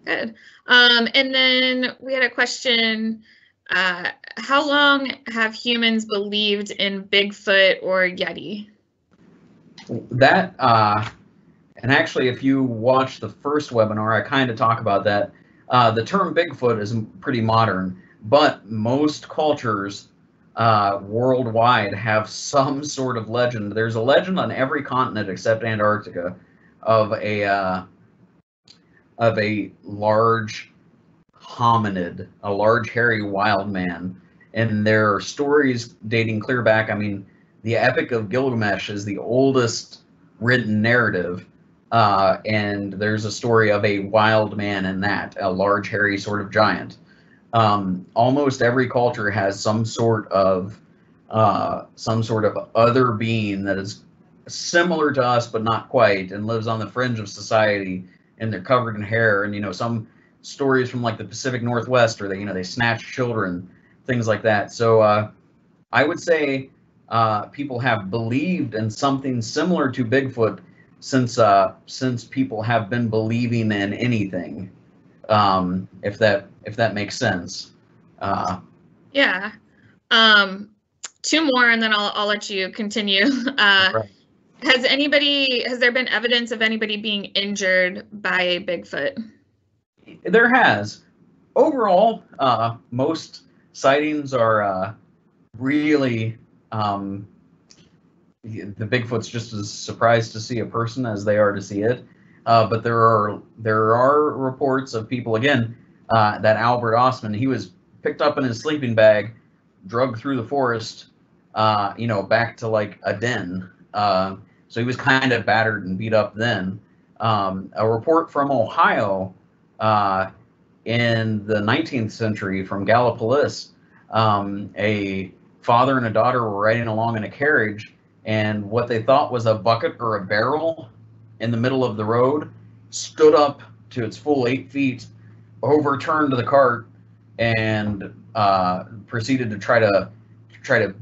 good. And then we had a question. How long have humans believed in Bigfoot or Yeti? That and actually, if you watch the first webinar, I kind of talk about that. The term Bigfoot is pretty modern, but most cultures worldwide have some sort of legend. There's a legend on every continent except Antarctica of a large hominid, a large hairy wild man. And there are stories dating clear back. I mean, the Epic of Gilgamesh is the oldest written narrative. And there's a story of a wild man in that, a large, hairy sort of giant. Almost every culture has some sort of other being that is similar to us, but not quite, and lives on the fringe of society, and they're covered in hair. And, some stories from like the Pacific Northwest, or they snatch children, things like that. So, I would say, people have believed in something similar to Bigfoot since people have been believing in anything, if that makes sense. Yeah. 2 more, and then I'll let you continue. Right. Has there been evidence of anybody being injured by a Bigfoot? There has. Overall, most sightings are really, the Bigfoot's just as surprised to see a person as they are to see it. But there are reports of people, again, that Albert Ostman, he was picked up in his sleeping bag, drugged through the forest, back to like a den. So he was kind of battered and beat up then. A report from Ohio in the 19th century from Gallipolis, a father and a daughter were riding along in a carriage, and what they thought was a bucket or a barrel in the middle of the road stood up to its full 8 feet, overturned the cart, and proceeded to try to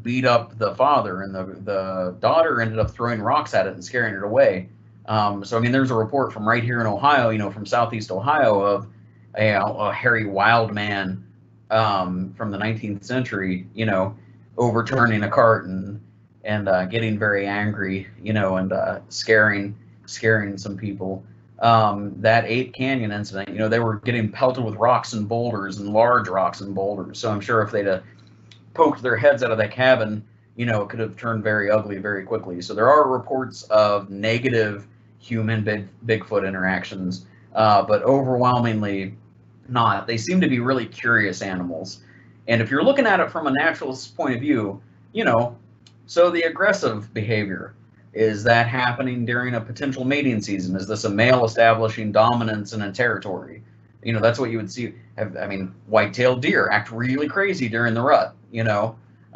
beat up the father, and the daughter ended up throwing rocks at it and scaring it away. So I mean, there's a report from right here in Ohio, from Southeast Ohio, of a hairy wild man from the 19th century, overturning a cart and getting very angry, and scaring some people. That Ape Canyon incident, they were getting pelted with rocks and boulders, and large rocks and boulders. So I'm sure if they'd poked their heads out of that cabin, it could have turned very ugly very quickly. So there are reports of negative human Bigfoot interactions, but overwhelmingly not. They seem to be really curious animals. And if you're looking at it from a naturalist's point of view, so the aggressive behavior, is that happening during a potential mating season? Is this a male establishing dominance in a territory? That's what you would see. White-tailed deer act really crazy during the rut,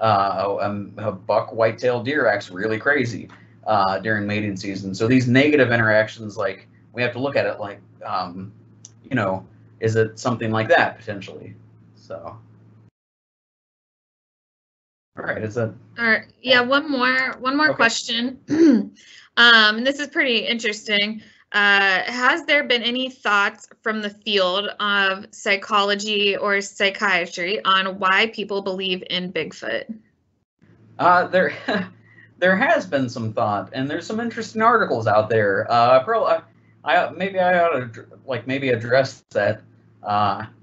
A buck white-tailed deer acts really crazy during mating season. So these negative interactions, like, we have to look at it like, you know, is it something like that potentially? So, all right, is that? All right, yeah, one more okay. Question. This is pretty interesting. Has there been any thoughts from the field of psychology or psychiatry on why people believe in Bigfoot? There has been some thought, and there's some interesting articles out there. Maybe I ought to maybe address that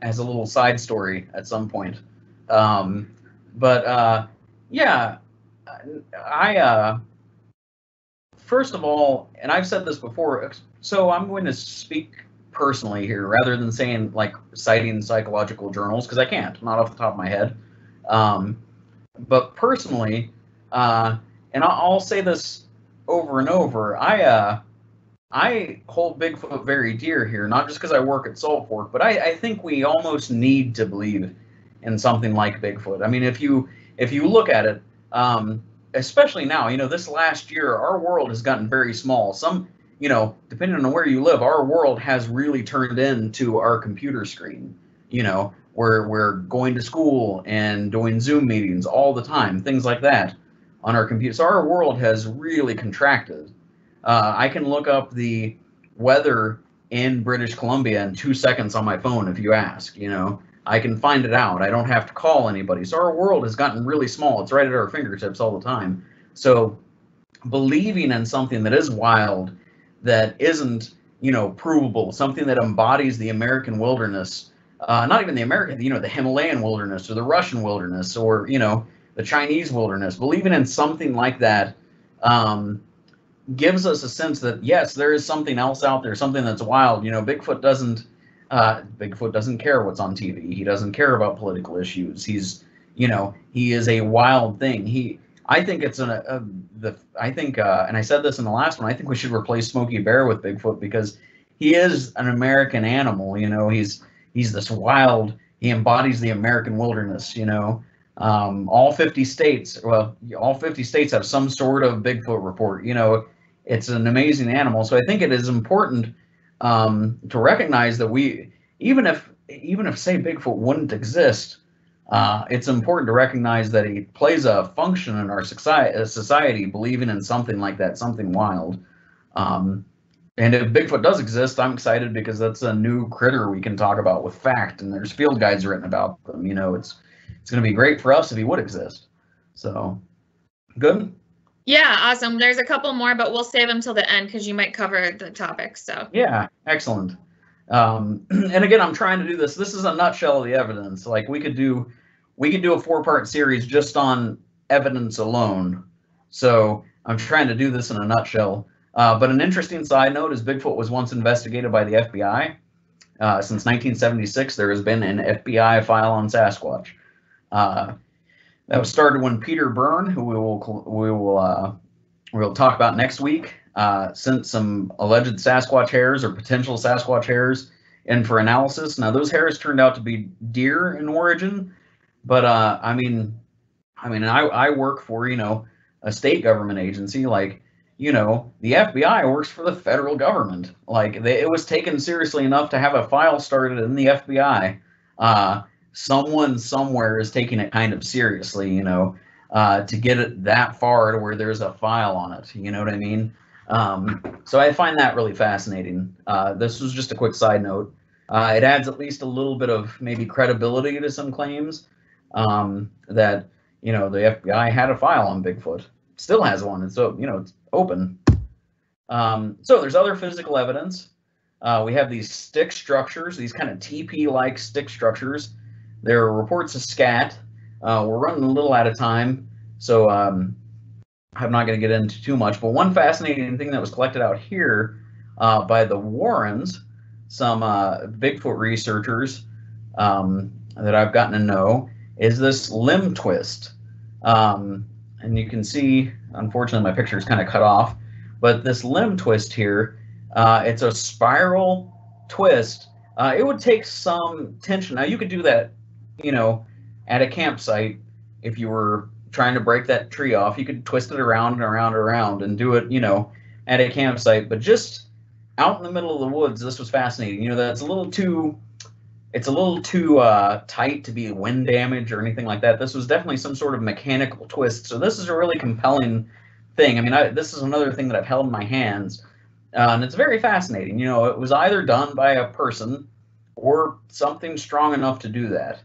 as a little side story at some point. Yeah, first of all, and I've said this before, so I'm going to speak personally here rather than saying citing psychological journals, because I can't, not off the top of my head. But personally, and I'll say this over and over, I hold Bigfoot very dear here, not just because I work at Salt Fork, but I think we almost need to believe in something like Bigfoot. I mean, if you look at it, especially now, this last year, our world has gotten very small. Some, depending on where you live, our world has really turned into our computer screen. We're going to school and doing Zoom meetings all the time, things like that on our computer. So our world has really contracted. I can look up the weather in British Columbia in 2 seconds on my phone if you ask, I can find it out. I don't have to call anybody. So our world has gotten really small. It's right at our fingertips all the time. So believing in something that is wild, that isn't, provable, something that embodies the American wilderness, not even the American, the Himalayan wilderness or the Russian wilderness or, the Chinese wilderness, believing in something like that gives us a sense that, yes, there is something else out there, something that's wild. Bigfoot doesn't care what's on TV. He doesn't care about political issues. He's, he is a wild thing. I think it's and I said this in the last one, I think we should replace Smokey Bear with Bigfoot because he is an American animal. He's this wild, he embodies the American wilderness, all 50 states have some sort of Bigfoot report. It's an amazing animal. So I think it is important to recognize that even if say Bigfoot wouldn't exist, it's important to recognize that he plays a function in our society, believing in something like that, something wild. And if Bigfoot does exist, I'm excited because that's a new critter we can talk about with fact, and there's field guides written about them. It's going to be great for us if he would exist. So, good. Yeah, awesome. There's a couple more, but we'll save them till the end because you might cover the topic. So. Yeah, excellent. And again, I'm trying to do this. This is a nutshell of the evidence. Like we could do a 4-part series just on evidence alone. So I'm trying to do this in a nutshell. But an interesting side note is Bigfoot was once investigated by the FBI. Since 1976, there has been an FBI file on Sasquatch. That was started when Peter Byrne, who we'll talk about next week, sent some alleged Sasquatch hairs or potential Sasquatch hairs in for analysis. Now those hairs turned out to be deer in origin, but I work for a state government agency. Like the FBI works for the federal government. Like it was taken seriously enough to have a file started in the FBI. Someone somewhere is taking it kind of seriously, to get it that far to where there's a file on it. You know what I mean? So I find that really fascinating. This was just a quick side note. It adds at least a little bit of maybe credibility to some claims that, the FBI had a file on Bigfoot. Still has one, and so, it's open. So there's other physical evidence. We have these stick structures, these kind of TP-like stick structures. There are reports of scat. We're running a little out of time, so I'm not going to get into too much. But one fascinating thing that was collected out here by the Warrens, some Bigfoot researchers that I've gotten to know, is this limb twist. And you can see, unfortunately, my picture is kind of cut off, but this limb twist here, it's a spiral twist. It would take some tension. Now, you could do that, at a campsite if you were trying to break that tree off. You could twist it around and around and around and do it, at a campsite. But just out in the middle of the woods, this was fascinating. That's a little too tight to be wind damage or anything like that. This was definitely some sort of mechanical twist. So this is a really compelling thing. I mean, this is another thing that I've held in my hands, and it's very fascinating. It was either done by a person or something strong enough to do that.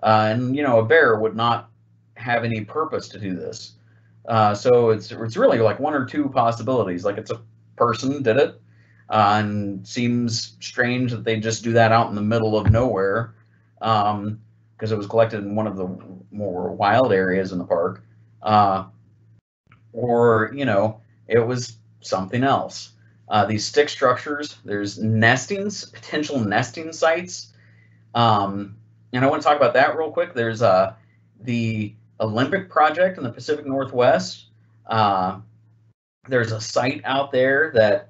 And a bear would not have any purpose to do this. So it's really like one or two possibilities. Like it's a person did it, and seems strange that they just do that out in the middle of nowhere, because it was collected in one of the more wild areas in the park, or it was something else. These stick structures, there's potential nesting sites, and I want to talk about that real quick. There's the Olympic project in the Pacific Northwest. There's a site out there that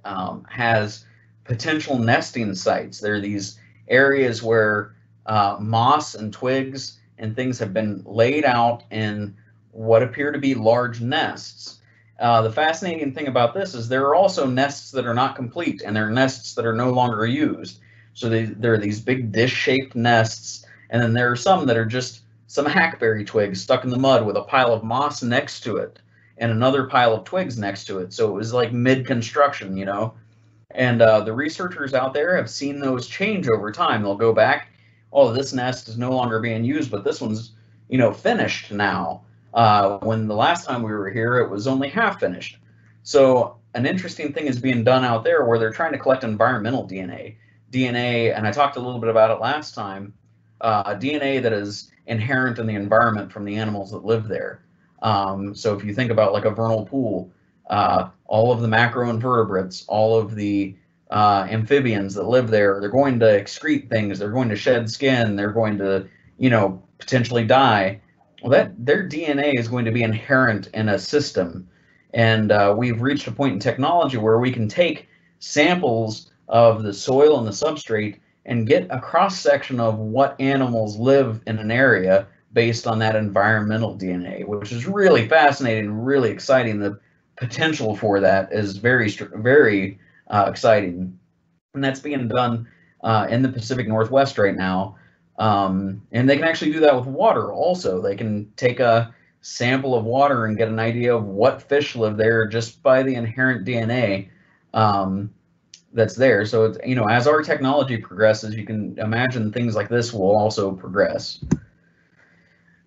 has potential nesting sites. There are these areas where moss and twigs and things have been laid out in what appear to be large nests. The fascinating thing about this is there are also nests that are not complete, and there are nests that are no longer used. So there are these big dish-shaped nests, and then there are some that are just some hackberry twigs stuck in the mud with a pile of moss next to it and another pile of twigs next to it. So it was like mid-construction, And the researchers out there have seen those change over time. They'll go back, oh, this nest is no longer being used, but this one's, finished now. When the last time we were here, it was only half finished. So an interesting thing is being done out there where they're trying to collect environmental DNA. DNA, and I talked a little bit about it last time, DNA that is inherent in the environment from the animals that live there. So if you think about like a vernal pool, all of the macroinvertebrates, all of the amphibians that live there, they're going to excrete things, they're going to shed skin, they're going to, potentially die. Well, their DNA is going to be inherent in a system. And we've reached a point in technology where we can take samples of the soil and the substrate and get a cross-section of what animals live in an area based on that environmental DNA, which is really fascinating, really exciting. The potential for that is very, very exciting. And that's being done in the Pacific Northwest right now. And they can actually do that with water also. They can take a sample of water and get an idea of what fish live there just by the inherent DNA that's there. So, it's, as our technology progresses, you can imagine things like this will also progress.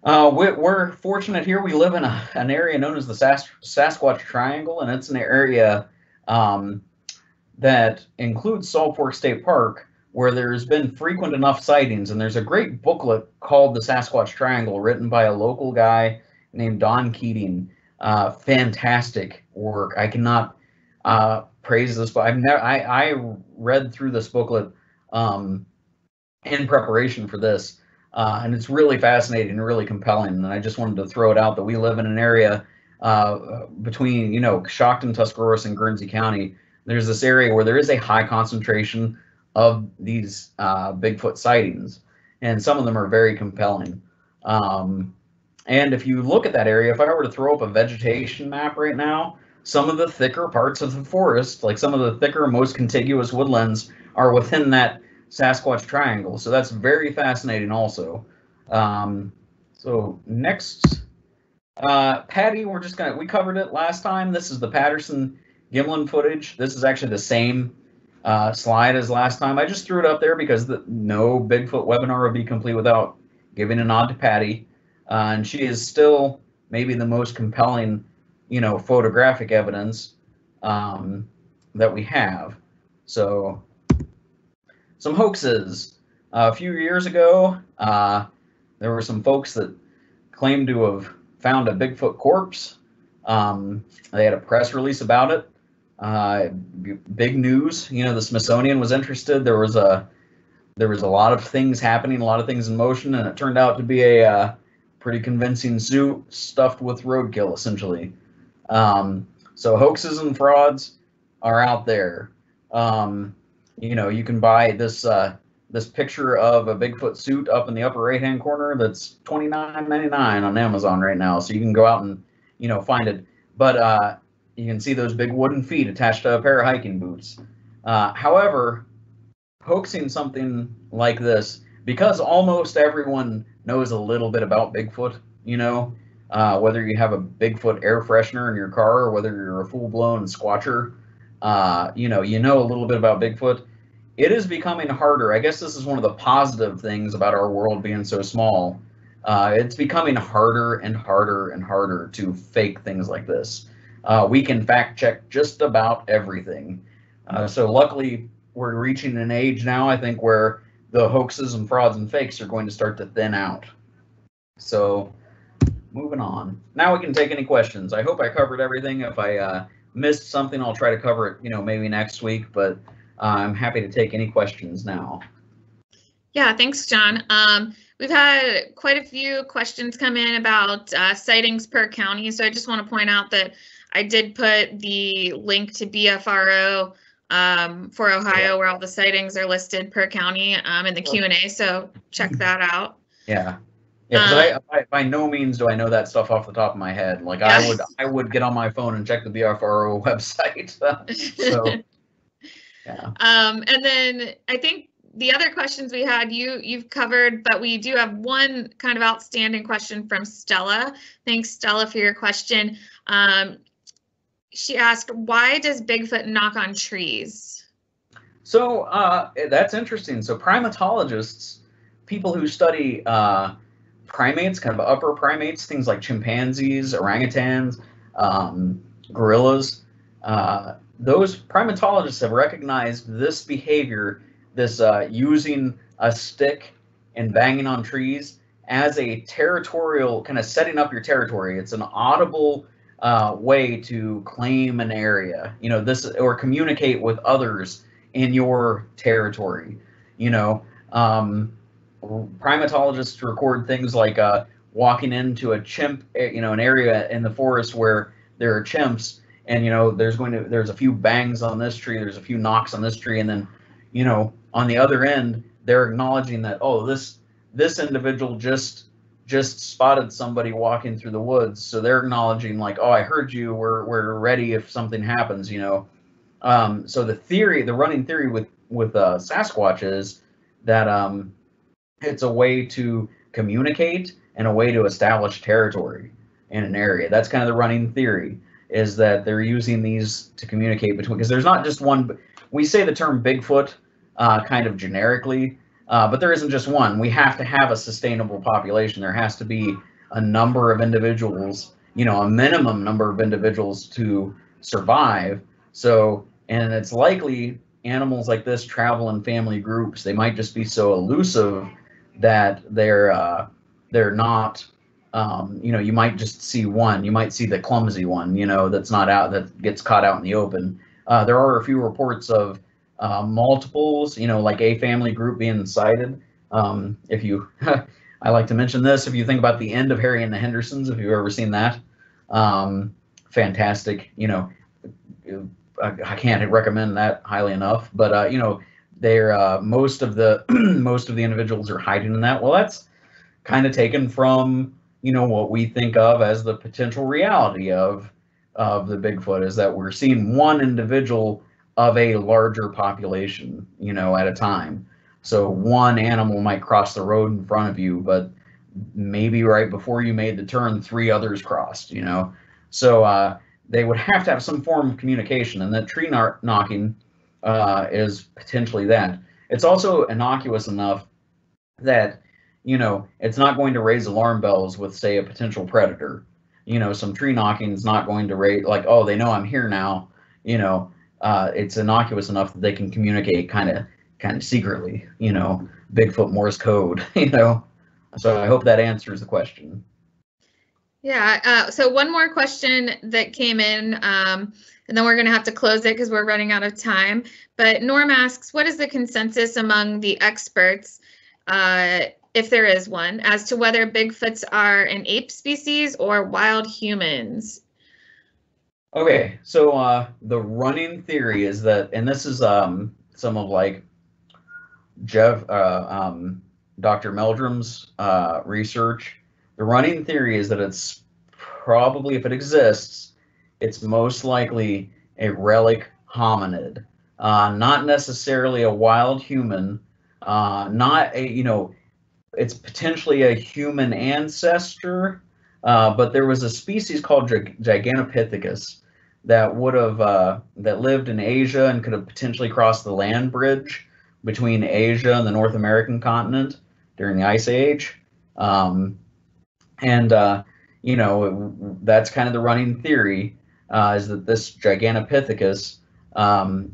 We're fortunate here. We live in an area known as the Sasquatch Triangle, and it's an area that includes Salt Fork State Park, where there's been frequent enough sightings. And there's a great booklet called The Sasquatch Triangle, written by a local guy named Don Keating. Fantastic work. I cannot praise this, but I read through this booklet in preparation for this, and it's really fascinating and really compelling. And I just wanted to throw it out that we live in an area between Coshocton, Tuscarawas, and Guernsey County. There's this area where there is a high concentration of these Bigfoot sightings, and some of them are very compelling. And if you look at that area, if I were to throw up a vegetation map right now, some of the thicker parts of the forest, like some of the thicker, most contiguous woodlands, are within that Sasquatch Triangle. So that's very fascinating also. So next, Patty, we covered it last time. This is the Patterson Gimlin footage. This is actually the same slide as last time. I just threw it up there because no Bigfoot webinar would be complete without giving a nod to Patty. And she is still maybe the most compelling photographic evidence that we have. So some hoaxes. A few years ago, there were some folks that claimed to have found a Bigfoot corpse. They had a press release about it. Big news. The Smithsonian was interested. There was a lot of things happening, a lot of things in motion, and it turned out to be a pretty convincing zoo stuffed with roadkill, essentially. So hoaxes and frauds are out there. You can buy this this picture of a Bigfoot suit up in the upper right-hand corner that's $29.99 on Amazon right now. So you can go out and, find it. But you can see those big wooden feet attached to a pair of hiking boots. However, hoaxing something like this, because almost everyone knows a little bit about Bigfoot, whether you have a Bigfoot air freshener in your car or whether you're a full-blown squatcher, you know a little bit about Bigfoot. It is becoming harder. I guess this is one of the positive things about our world being so small. It's becoming harder and harder and harder to fake things like this. We can fact check just about everything. So luckily, we're reaching an age now, I think, where the hoaxes and frauds and fakes are going to start to thin out. So moving on. Now we can take any questions. I hope I covered everything. If I missed something, I'll try to cover it, maybe next week, but I'm happy to take any questions now. Yeah, thanks, John. We've had quite a few questions come in about sightings per county. So I just want to point out that I did put the link to BFRO for Ohio, where all the sightings are listed per county in the Q&A. So check that out. Yeah. Yeah, because by no means do I know that stuff off the top of my head. Like, yeah. I would get on my phone and check the BFRO website. So, yeah. And then I think the other questions we had, you've covered, but we do have one kind of outstanding question from Stella. Thanks, Stella, for your question. She asked, why does Bigfoot knock on trees? So that's interesting. So primatologists, people who study primates, kind of upper primates, things like chimpanzees, orangutans, gorillas, those primatologists have recognized this behavior, this using a stick and banging on trees, as a territorial, kind of setting up your territory. It's an audible way to claim an area, this, or communicate with others in your territory. Primatologists record things like walking into a chimp, an area in the forest where there are chimps, and there's a few bangs on this tree, there's a few knocks on this tree, and then on the other end they're acknowledging that, oh, this individual just spotted somebody walking through the woods, so they're acknowledging, like, oh, I heard you, we're ready if something happens. So the running theory with Sasquatch is that it's a way to communicate and a way to establish territory in an area. That's kind of the running theory, is that they're using these to communicate between, because there's not just one. We say the term Bigfoot kind of generically, but there isn't just one. We have to have a sustainable population. There has to be a number of individuals, a minimum number of individuals to survive. So, and it's likely animals like this travel in family groups. They might just be so elusive that they're not, you might just see one. You might see the clumsy one, that's not out, that gets caught out in the open. There are a few reports of multiples, like a family group being sighted. If you, I like to mention this, if you think about The End of Harry and the Hendersons, if you've ever seen that, fantastic, I can't recommend that highly enough, but they're most of the individuals are hiding in that. Well, that's kind of taken from what we think of as the potential reality of the Bigfoot, is that we're seeing one individual of a larger population, at a time. So one animal might cross the road in front of you, but maybe right before you made the turn, 3 others crossed, So they would have to have some form of communication, and that tree knocking is potentially that. It's also innocuous enough that, it's not going to raise alarm bells with, say, a potential predator. Some tree knocking is not going to raise, like, oh, they know I'm here now. It's innocuous enough that they can communicate kind of secretly, Bigfoot Morse code, So I hope that answers the question. Yeah. So one more question that came in, and then we're going to have to close it because we're running out of time. But Norm asks, what is the consensus among the experts, if there is one, as to whether Bigfoots are an ape species or wild humans? Okay, so the running theory is that, and this is some of, like, Dr. Meldrum's research, the running theory is that it's probably, if it exists, it's most likely a relic hominid, not necessarily a wild human, not a, it's potentially a human ancestor, but there was a species called Gigantopithecus that would have that lived in Asia and could have potentially crossed the land bridge between Asia and the North American continent during the Ice Age. That's kind of the running theory, is that this Gigantopithecus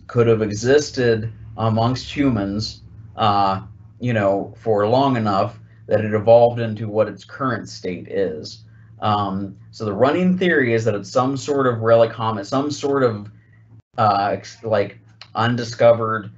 could have existed amongst humans, for long enough that it evolved into what its current state is. So the running theory is that it's some sort of relic hominid, some sort of like undiscovered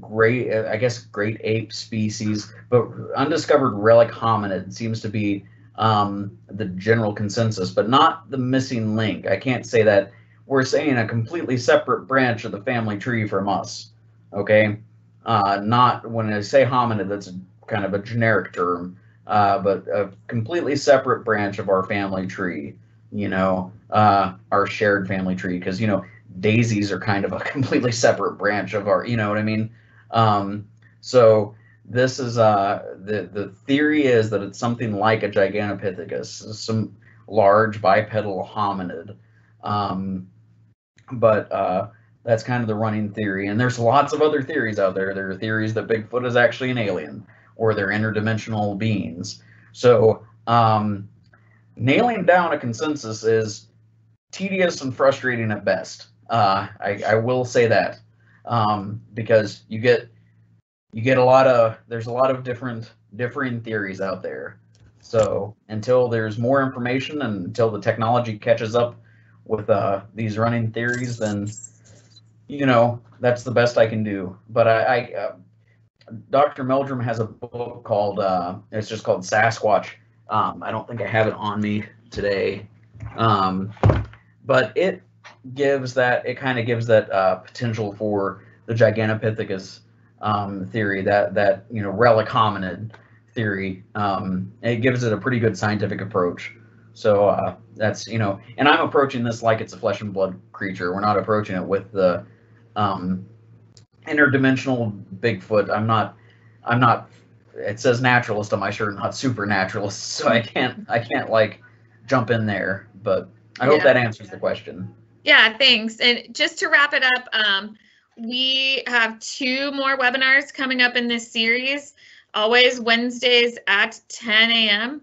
great ape species, but undiscovered relic hominid seems to be the general consensus, but not the missing link. I can't say that. We're saying a completely separate branch of the family tree from us. Okay, not when I say hominid, that's kind of a generic term, but a completely separate branch of our family tree. Our shared family tree, because daisies are kind of a completely separate branch of our, you know what I mean? So this is the theory is that it's something like a Gigantopithecus, some large bipedal hominid. But that's kind of the running theory, and there's lots of other theories out there. There are theories that Bigfoot is actually an alien, or they're interdimensional beings. So nailing down a consensus is tedious and frustrating at best. I will say that, because you get there's a lot of differing theories out there. So until there's more information and until the technology catches up with these running theories, then that's the best I can do. But Dr. Meldrum has a book called it's just called Sasquatch. I don't think I have it on me today, but it kind of gives that potential for the Gigantopithecus theory, that relic hominid theory. It gives it a pretty good scientific approach. So that's and I'm approaching this like it's a flesh and blood creature. We're not approaching it with the interdimensional Bigfoot. I'm not. It says naturalist on my shirt, not supernaturalist. So I can't like jump in there. But I hope that answers the question. Yeah, thanks. And just to wrap it up, we have 2 more webinars coming up in this series, always Wednesdays at 10 a.m.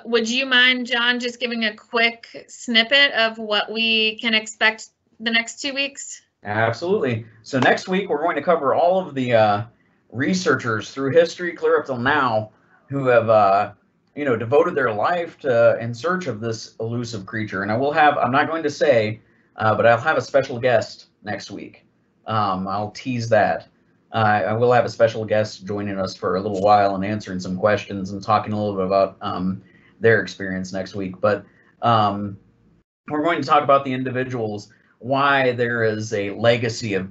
Would you mind, John, just giving a quick snippet of what we can expect the next 2 weeks? Absolutely. So next week, we're going to cover all of the researchers through history clear up till now who have devoted their life in search of this elusive creature. And I'm not going to say, but I'll have a special guest next week. I'll tease that. I will have a special guest joining us for a little while and answering some questions and talking a little bit about their experience next week. But we're going to talk about the individuals, why there is a legacy of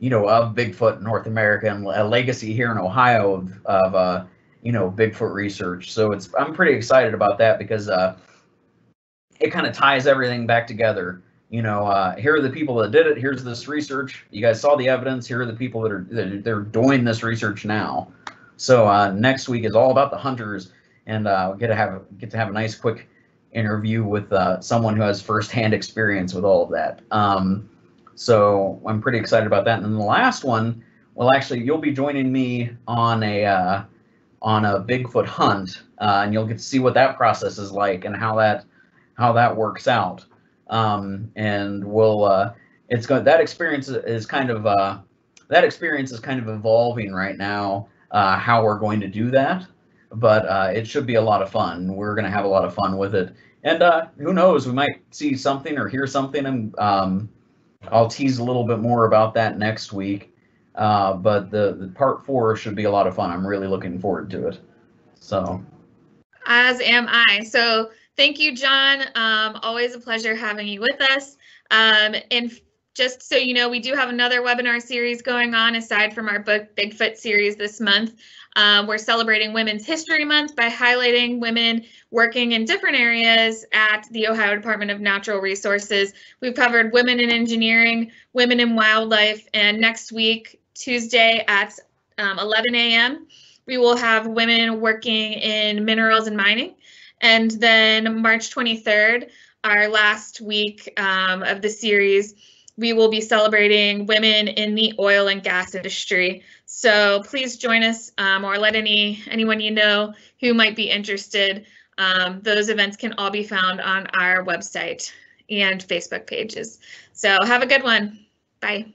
Bigfoot in North America, and a legacy here in Ohio of Bigfoot research. So I'm pretty excited about that, because it kind of ties everything back together. Here are the people that did it. Here's this research. You guys saw the evidence. Here are the people that they're doing this research now. So next week is all about the hunters, and get to have a nice quick interview with someone who has firsthand experience with all of that. So I'm pretty excited about that. And then the last one, you'll be joining me on a Bigfoot hunt, and you'll get to see what that process is like and how that works out. And we'll that experience is kind of evolving right now, how we're going to do that, but it should be a lot of fun. We're going to have a lot of fun with it, and who knows, we might see something or hear something, and I'll tease a little bit more about that next week. But the part 4 should be a lot of fun. I'm really looking forward to it. So, as am I. So thank you, John. Always a pleasure having you with us. And just so you know, we do have another webinar series going on aside from our Bigfoot series this month. We're celebrating Women's History Month by highlighting women working in different areas at the Ohio Department of Natural Resources. We've covered women in engineering, women in wildlife, and next week, Tuesday at 11 a.m., we will have women working in minerals and mining. And then March 23rd, our last week of the series, we will be celebrating women in the oil and gas industry. So please join us or let anyone you know who might be interested. Those events can all be found on our website and Facebook pages. So have a good one. Bye.